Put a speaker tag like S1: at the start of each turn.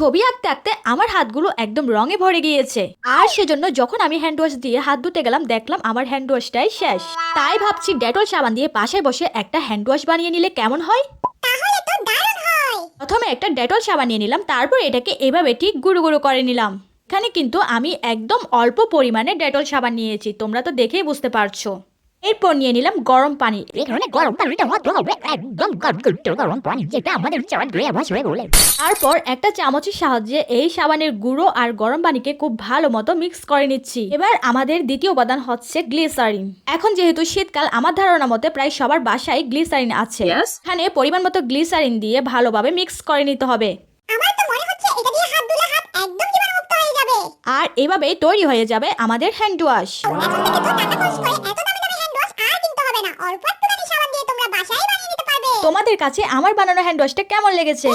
S1: ছবি আঁকতে আঁকতে আমার হাতগুলো একদম রঙে ভরে গিয়েছে। আর সেজন্য যখন আমি হ্যান্ড ওয়াশ দিয়ে হাত ধুতে গেলাম দেখলাম আমার হ্যান্ড ওয়াশটাই শেষ। তাই ভাবছি ডেটল সাবান দিয়ে বাসায় বসে একটা হ্যান্ড ওয়াশ বানিয়ে নিলে কেমন হয়। প্রথমে একটা ডেটল সাবান নিয়ে নিলাম, তারপর এটাকে এভাবে ঠিক গুঁড়ো গুঁড়ো করে নিলাম। এখানে কিন্তু আমি একদম অল্প পরিমাণে ডেটল সাবান নিয়েছি, তোমরা তো দেখেই বুঝতে পারছো। এরপর নিয়ে নিলাম গরম পানি। তারপর একটা চামচের সাহায্যে এই সাবানের গুঁড়ো আর গরম পানিকে খুব ভালো মতো মিক্স করে নিচ্ছি। এবার আমাদের দ্বিতীয় উপাদান হচ্ছে গ্লিসারিন। এখন যেহেতু শীতকাল, আমার ধারণা মতে প্রায় সবার বাসায় গ্লিসারিন আছে। এখানে পরিমাণ মতো গ্লিসারিন দিয়ে ভালোভাবে মিক্স করে নিতে হবে। আর এভাবেই তৈরি হয়ে যাবে আমাদের হ্যান্ড ওয়াশ। তোমাদের কাছে আমার বানানো হ্যান্ড ওয়াশটা কেমন লেগেছে?